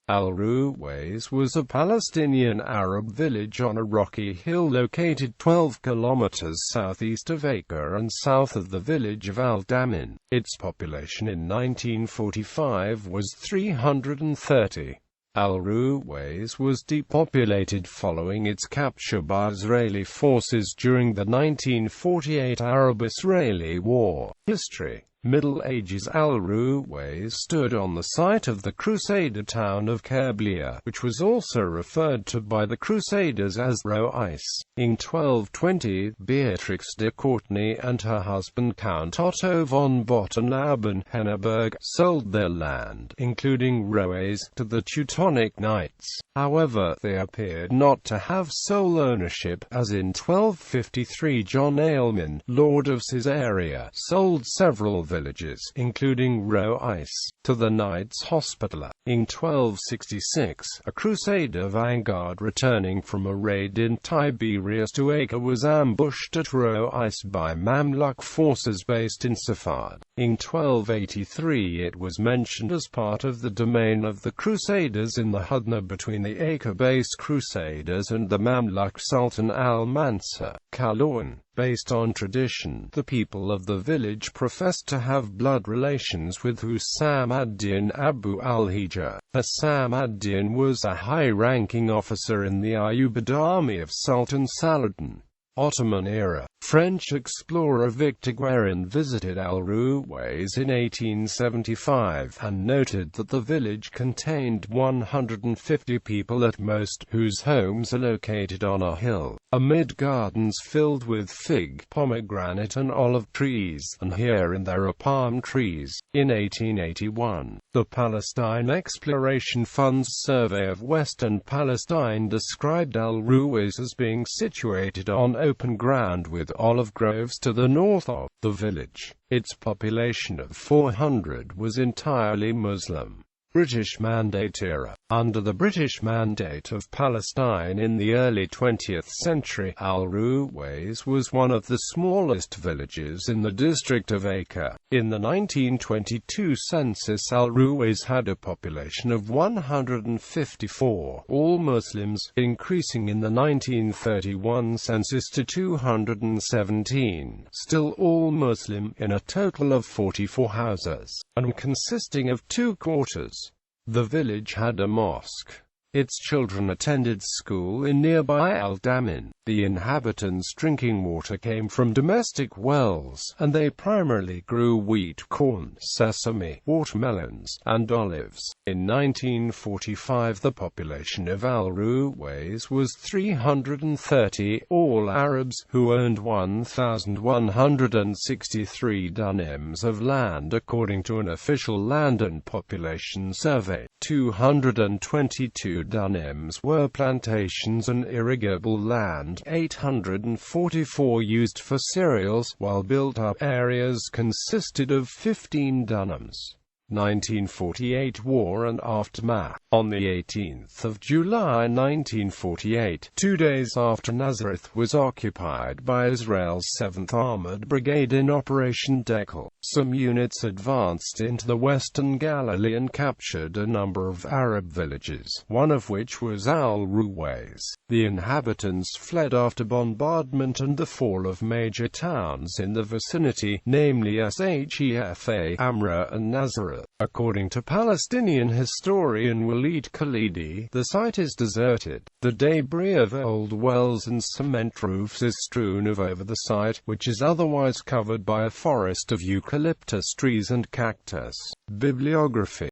Al-Ruways was a Palestinian Arab village on a rocky hill located 12 kilometers southeast of Acre and south of the village of al-Damun. Its population in 1945 was 330. Al-Ruways was depopulated following its capture by Israeli forces during the 1948 Arab-Israeli War. History: Middle Ages. Al-Ruways stood on the site of the Crusader town of Nableezy, which was also referred to by the Crusaders as Al-Ruways. In 1220, Beatrix de Courtenay and her husband Count Otto von Botten-Lauben-Henneberg sold their land, including Ruways, to the Teutonic Knights. However, they appeared not to have sole ownership, as in 1253 John Aylman, Lord of Caesarea, sold several villages, including Ruways, to the Knights Hospitaller. In 1266, a Crusader vanguard returning from a raid in Tiberias to Acre was ambushed at Ruways by Mamluk forces based in Safad. In 1283 it was mentioned as part of the domain of the Crusaders in the Hudna between the Acre-based Crusaders and the Mamluk Sultan al-Mansur Kalawan. Based on tradition, the people of the village professed to have blood relations with Hussam ad-Din Abu al-Hijr. Hussam ad-Din was a high-ranking officer in the Ayyubid army of Sultan Saladin. Ottoman era. French explorer Victor Guérin visited Al-Ruways in 1875, and noted that the village contained 150 people at most, whose homes are located on a hill, amid gardens filled with fig, pomegranate and olive trees, and here and there are palm trees. In 1881, the Palestine Exploration Fund's survey of Western Palestine described Al-Ruways as being situated on open ground with olive groves to the north of the village. Its population of 400 was entirely Muslim. British Mandate era. Under the British Mandate of Palestine in the early 20th century, Al-Ruways was one of the smallest villages in the district of Acre. In the 1922 census, Al-Ruways had a population of 154, all Muslims, increasing in the 1931 census to 217, still all Muslim, in a total of 44 houses, and consisting of 2 quarters. The village had a mosque. Its children attended school in nearby al-Damun. The inhabitants' drinking water came from domestic wells, and they primarily grew wheat, corn, sesame, watermelons, and olives. In 1945 the population of Al-Ruways was 330, all Arabs, who owned 1,163 dunams of land according to an official land and population survey. 222 dunams were plantations and irrigable land, 844 used for cereals, while built-up areas consisted of 15 dunams. 1948 War and Aftermath. On the 18th of July 1948, 2 days after Nazareth was occupied by Israel's 7th Armored Brigade in Operation Dekel, some units advanced into the western Galilee and captured a number of Arab villages, one of which was Al-Ruways. The inhabitants fled after bombardment and the fall of major towns in the vicinity, namely Haifa, Amra and Nazareth. According to Palestinian historian Walid Khalidi, the site is deserted. The debris of old wells and cement roofs is strewn over the site, which is otherwise covered by a forest of eucalyptus trees and cactus. Bibliography.